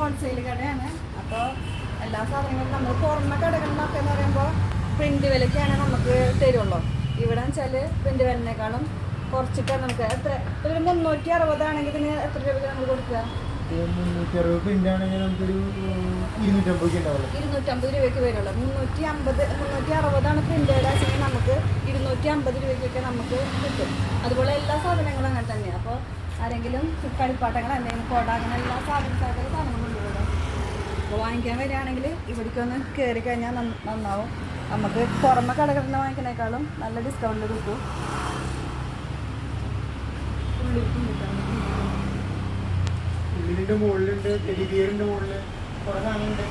Wholesale കടയാണ്. അപ്പോൾ എല്ലാ സാധനങ്ങളും നമ്മൾ പുറമെ കടകളിലൊക്കെ എന്ന് പറയുമ്പോൾ പ്രിന്റ് വിലയ്ക്കാണ് നമുക്ക് തരുള്ളൂ. ഇവിടെ വെച്ചാൽ പ്രിന്റ് വിലനേക്കാളും കുറച്ചിട്ട് നമുക്ക് എത്ര ഒരു 360 ആണെങ്കിൽ ഇതിന് എത്ര രൂപയ്ക്ക് നമ്മൾ കൊടുക്കുക? 360 പ്രിന്റ് ആണെങ്കിൽ നമുക്കൊരു 250 രൂപയ്ക്ക് വരുള്ളൂ. 360 പ്രിന്റഡ് ആണെങ്കിൽ നമുക്ക് 250 രൂപയ്ക്കൊക്കെ നമുക്ക് കിട്ടും. അതുപോലെ എല്ലാ സാധനങ്ങളും അങ്ങനെ തന്നെയാണ്. അപ്പോൾ ആരെങ്കിലും കളിപ്പാട്ടങ്ങൾ എന്തെങ്കിലും കൊട അങ്ങനെ എല്ലാ സാധനങ്ങളും ഉണ്ട് ഇവിടെ. അപ്പോൾ വാങ്ങിക്കാൻ വരികയാണെങ്കിൽ ഇവിടേക്കൊന്ന് കയറി കഴിഞ്ഞാൽ നന്നാവും. നമുക്ക് പുറമെ കടകളിൽ നിന്ന് വാങ്ങിക്കുന്നതിനേക്കാളും നല്ല ഡിസ്കൗണ്ടിൽ കിട്ടും. ഉള്ളിലിന്റെ മുകളിലുണ്ട്, ടെഡിബിയറിന്റെ മുകളിൽ കുറെ സാധനമുണ്ട്.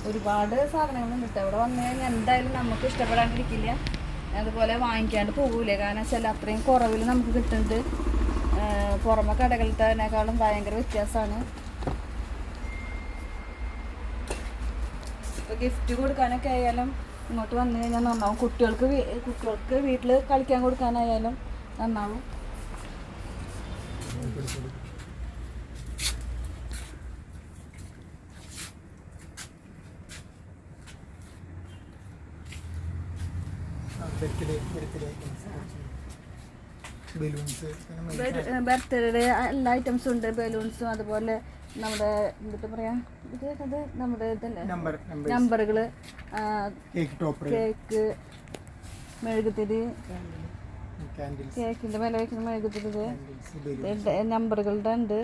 ഒരുപാട് സാധനങ്ങളുണ്ട് കേട്ടോ. ഇവിടെ വന്നു കഴിഞ്ഞാൽ എന്തായാലും നമുക്ക് ഇഷ്ടപ്പെടാണ്ടിരിക്കില്ല. അതുപോലെ വാങ്ങിക്കാണ്ട് പോകൂലേ, കാരണം വെച്ചാൽ അത്രയും കുറവിൽ നമുക്ക് കിട്ടുന്നുണ്ട്. പുറമെ കടകളിലത്തേക്കാളും ഭയങ്കര വ്യത്യാസമാണ്. ഇപ്പോൾ ഗിഫ്റ്റ് കൊടുക്കാനൊക്കെ ആയാലും ഇങ്ങോട്ട് വന്നു കഴിഞ്ഞാൽ നന്നാവും. കുട്ടികൾക്ക് വീട്ടിൽ കളിക്കാൻ കൊടുക്കാനായാലും നന്നാവും. ബർത്ത്ഡേ എല്ലാ ഐറ്റംസും ഉണ്ട്. ബലൂൺസും അതുപോലെ നമ്മുടെ എന്താ പറയാ ഇത് നമ്മുടെ ഇതല്ലേ നമ്പറുകള്, കേക്ക്, മെഴുകുതിരി, കേക്കിന്റെ മേലെ വയ്ക്കുന്ന മെഴുകുതിരി, നമ്പറുകളുടെ ഉണ്ട്.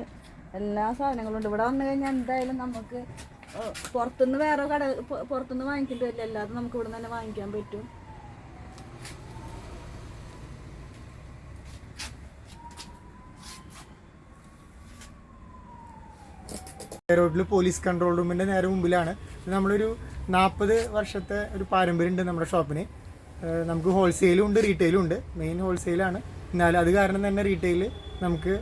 എല്ലാ സാധനങ്ങളും ഉണ്ട്. ഇവിടെ വന്നു കഴിഞ്ഞാൽ എന്തായാലും നമുക്ക് പുറത്തുനിന്ന് വേറെ പുറത്തുനിന്ന് വാങ്ങിക്കേണ്ടി വരില്ല. അല്ലാതെ നമുക്ക് ഇവിടെ തന്നെ വാങ്ങിക്കാൻ പറ്റും. റോഡിൽ പോലീസ് കൺട്രോൾ റൂമിൻ്റെ നേരെ മുമ്പിലാണ്. നമ്മളൊരു 40 വർഷത്തെ ഒരു പാരമ്പര്യം ഉണ്ട് നമ്മുടെ ഷോപ്പിന്. നമുക്ക് ഹോൾസെയിലും ഉണ്ട്, റീറ്റെയിലും ഉണ്ട്. മെയിൻ ഹോൾസെയിലാണ്. എന്നാലും അത് കാരണം തന്നെ റീറ്റെയിൽ നമുക്ക്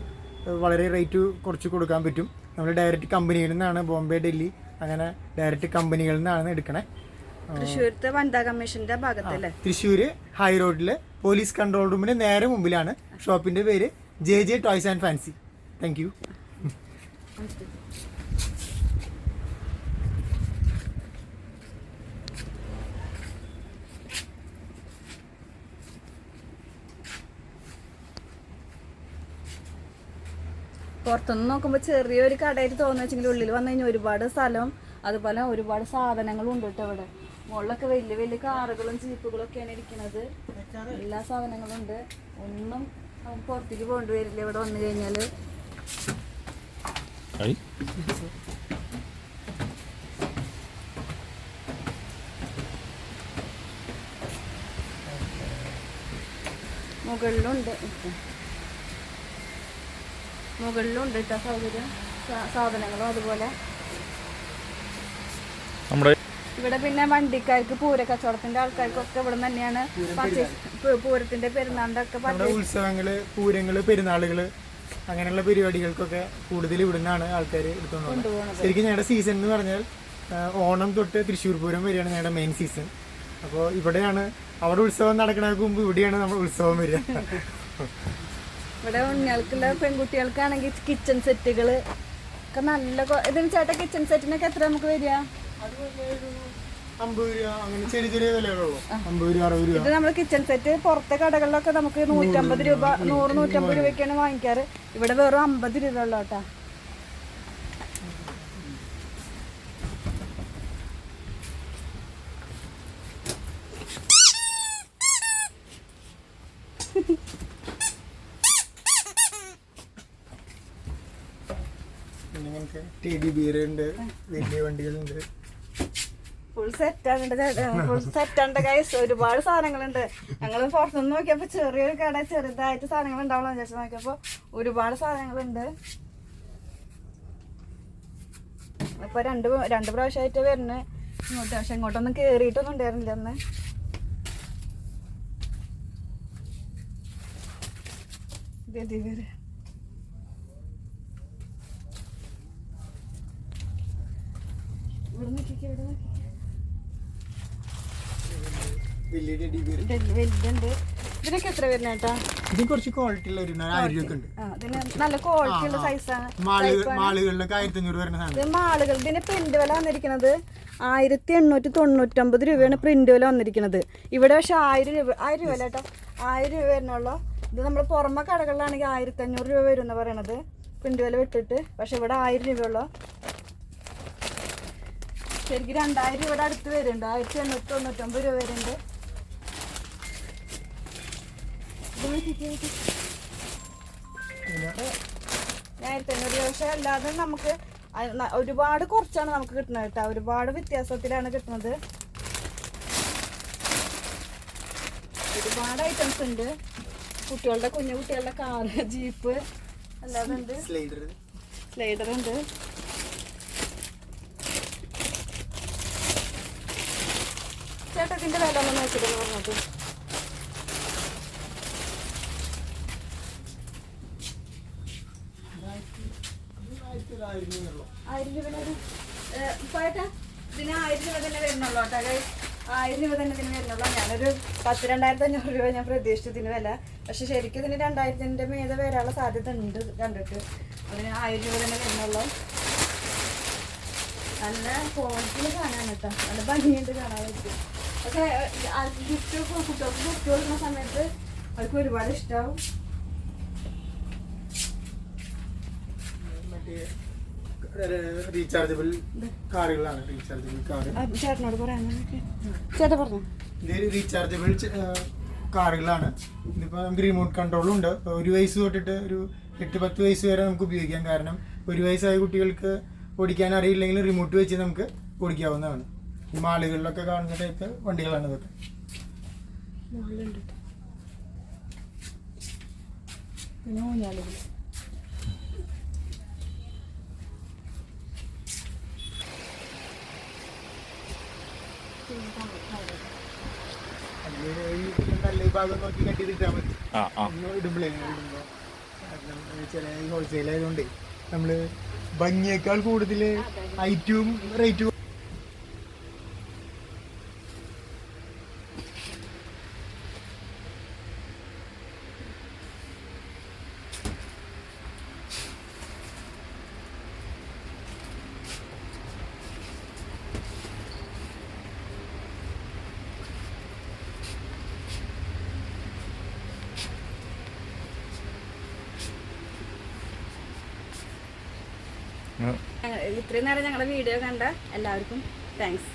വളരെ റേറ്റ് കുറച്ച് കൊടുക്കാൻ പറ്റും. നമ്മൾ ഡയറക്റ്റ് കമ്പനികളിൽ നിന്നാണ്, ബോംബെ, ഡൽഹി അങ്ങനെ ഡയറക്റ്റ് കമ്പനികളിൽ നിന്നാണ് എടുക്കണേ. തൃശ്ശൂരത്തെ വനിതാ കമ്മീഷന്റെ ഭാഗത്തല്ലേ? തൃശ്ശൂർ ഹൈ റോഡിൽ പോലീസ് കൺട്രോൾ റൂമിൻ്റെ നേരെ മുമ്പിലാണ്. ഷോപ്പിൻ്റെ പേര് JJ toys and fancy. Thank you. പുറത്തുനിന്ന് നോക്കുമ്പോൾ ചെറിയൊരു കടയായിട്ട് തോന്നുന്നു വെച്ചെങ്കിൽ ഉള്ളിൽ വന്നു കഴിഞ്ഞാൽ ഒരുപാട് സ്ഥലവും അതുപോലെ ഒരുപാട് സാധനങ്ങളും ഉണ്ട് കേട്ടോ. ഇവിടെ മുകളിലൊക്കെ വലിയ വലിയ കാറുകളും ജീപ്പുകളും ഒക്കെയാണ് ഇരിക്കുന്നത്. എല്ലാ സാധനങ്ങളും ഉണ്ട്. ഒന്നും പുറത്തേക്ക് പോകേണ്ടി വരില്ല ഇവിടെ വന്നു കഴിഞ്ഞാൽ. മുകളിലുണ്ട് കേട്ടോ സൗകര്യം, സാധനങ്ങളും അതുപോലെ. ഇവിടെ പിന്നെ വണ്ടിക്കാർക്ക്, പൂരക്കച്ചവടത്തിന്റെ ആൾക്കാർക്കൊക്കെ ഇവിടെ തന്നെയാണ് പൂരത്തിന്റെ പെരുന്നാളിന്റെ ഒക്കെ ഉത്സവങ്ങള്, പൂരങ്ങള്, പെരുന്നാളുകള് അങ്ങനെയുള്ള പരിപാടികൾക്കൊക്കെ കൂടുതൽ ഇവിടുന്നാണ് ആൾക്കാർ എടുത്തുകൊണ്ട് പോകുന്നത്. ശരിക്കും ഞങ്ങളുടെ സീസൺ എന്ന് പറഞ്ഞാൽ ഓണം തൊട്ട് തൃശ്ശൂർ പൂരം വരെയാണ് ഞങ്ങളുടെ മെയിൻ സീസൺ. അപ്പോൾ ഇവിടെയാണ്, അവിടെ ഉത്സവം നടക്കുന്നതിന് മുമ്പ് ഇവിടെയാണ് നമ്മൾ ഉത്സവം വരിക. ഇവിടെ ഉണ്ണികൾക്കുള്ള പെൺകുട്ടികൾക്കാണെങ്കിൽ കിച്ചൺ സെറ്റുകൾ ഒക്കെ നല്ല. ഇതിന് ചേട്ടാ കിച്ചൺ സെറ്റിനൊക്കെ എത്ര നമുക്ക് വരിക? 50 രൂപ അങ്ങനെ ചെറിയ ചെറിയ വിലകളുള്ളൂ. 50 രൂപ, 60 രൂപ. ഇത് നമ്മൾ കിച്ചൺ സെറ്റ് പുറത്തെ കടകളിലൊക്കെ നമുക്ക് 150 രൂപ, 100-150 രൂപയ്ക്കാണ് വാങ്ങിക്കാറ്. ഇവിടെ വെറും 50 രൂപ ഉള്ളൂ കേട്ടാ. പിന്നെ ടെഡി ബിയർ ഉണ്ട്, വലിയ വണ്ടികളുണ്ട്. ഫുൾ സെറ്റാണ് ഗൈസ്. ഒരുപാട് സാധനങ്ങളുണ്ട്. ഞങ്ങൾ പുറത്തുനിന്ന് നോക്കിയപ്പോ ചെറിയൊരു കട, ചെറുതായിട്ട് സാധനങ്ങൾ ഉണ്ടാവുള്ളൂ വിചാരിച്ചു നോക്കിയപ്പോ ഒരുപാട് സാധനങ്ങളുണ്ട്. ഇപ്പോൾ രണ്ട് പ്രാവശ്യമായിട്ട് വരുന്നത് ഇങ്ങോട്ട്. പക്ഷെ ഇങ്ങോട്ടൊന്നും കയറിയിട്ടൊന്നും ഉണ്ടായിരുന്നില്ല അന്ന്. വലുതുണ്ട്. ഇതിനൊക്കെ എത്ര വരുന്ന ചേട്ടാ? ഇത് കുറച്ച് ക്വാളിറ്റി ഉള്ള 1000 രൂപ ഉണ്ട്. ഇതിന് നല്ല ക്വാളിറ്റി ഉള്ള സൈസാണ്. മാളുകളിലൊക്കെ 1500 വരുന്ന സാധനം. ഇത് മാളുകൾ. ഇതിന്റെ പ്രിന്റ് വില വന്നിരിക്കുന്നത് 1899 രൂപയാണ് പ്രിന്റ് വില വന്നിരിക്കുന്നത്. ഇവിടെ പക്ഷെ 1000 രൂപ അല്ല കേട്ടോ, 1000 രൂപ വരുന്നുള്ളൂ. ഇത് നമ്മൾ പുറമെ കടകളിലാണെങ്കിൽ 1500 രൂപ വരും എന്ന് പറയണത് പ്രിന്റ് വില വിട്ടിട്ട്. പക്ഷെ ഇവിടെ 1000 രൂപയുള്ളൂ. ശരിക്കും 2000 രൂപയുടെ അടുത്ത് വരുന്നുണ്ട്. 1899 രൂപ വരുന്നുണ്ട്. 1500 രൂപ. പക്ഷെ അല്ലാതെ നമുക്ക് ഒരുപാട് കുറച്ചാണ് നമുക്ക് കിട്ടുന്നത് കേട്ടോ. ഒരുപാട് വ്യത്യാസത്തിലാണ് കിട്ടുന്നത്. ഒരുപാട് ഐറ്റംസ് ഉണ്ട്. കുട്ടികളുടെ കുഞ്ഞുകുട്ടികളുടെ കാറ്, ജീപ്പ് അല്ലാതെ ഉണ്ട്. സ്ലൈഡർ ഉണ്ട്. ചേട്ടത്തിന്റെ വില ഒന്ന് നോക്കിയിട്ട് പറഞ്ഞത്. ഇതിന് 1000 രൂപ തന്നെ വരുന്നുള്ളൂ കേട്ടോ. 1000 രൂപ തന്നെ ഇതിന് വരുന്നുള്ളൂ. ഞാനൊരു 10,000-2500 രൂപ ഞാൻ പ്രതീക്ഷിച്ചതിന് വില. പക്ഷെ ശരിക്കും ഇതിന് 2000-ന്റെ മീതെ വരാനുള്ള സാധ്യത ഉണ്ട് കണ്ടിട്ട്. അതിന് 1000 രൂപ തന്നെ വരുന്നുള്ളൂ. നല്ല ക്വാളിറ്റിയിൽ കാണാൻ കേട്ടോ, നല്ല ഭംഗിയുണ്ട് കാണാൻ പറ്റും. പക്ഷെ ഗിഫ്റ്റ് കുട്ടികൾക്ക് ഗിഫ്റ്റ് കൊടുക്കുന്ന സമയത്ത് അവർക്ക് ഒരുപാട് ഇഷ്ടമാവും. റീചാർജബിൾ കാറുകളാണ്. റീചാർജബിൾ കാർ ചേട്ടനോട് പറയാൻ ചേട്ടാ പറഞ്ഞു. ഇത് റീചാർജബിൾ കാറുകളാണ്. ഇതിപ്പോൾ നമുക്ക് റിമോട്ട് കൺട്രോളും ഉണ്ട്. 1 വയസ്സ് തൊട്ടിട്ട് ഒരു 8-10 വയസ്സ് വരെ നമുക്ക് ഉപയോഗിക്കാം. കാരണം 1 വയസ്സായ കുട്ടികൾക്ക് ഓടിക്കാൻ അറിയില്ലെങ്കിൽ റിമോട്ട് വെച്ച് നമുക്ക് ഓടിക്കാവുന്നതാണ്. ഈ മാളുകളിലൊക്കെ കാണുന്ന ടൈപ്പ് വണ്ടികളാണ് ഇതൊക്കെ. പിന്നെ ഊഞ്ഞാലുകൾ. നല്ല ഭാഗം നോക്കി കെട്ടിയിട്ടാൽ മതി. ഇടുമ്പോഴേ ചില ഹോൾസെയിൽ ആയതുകൊണ്ട് നമ്മള് ഭംഗിയേക്കാൾ കൂടുതൽ ഐറ്റവും റേറ്റും. ഇത്രയും നേരം ഞങ്ങളുടെ വീഡിയോ കണ്ട എല്ലാവർക്കും താങ്ക്സ്.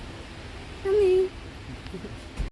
നന്ദി.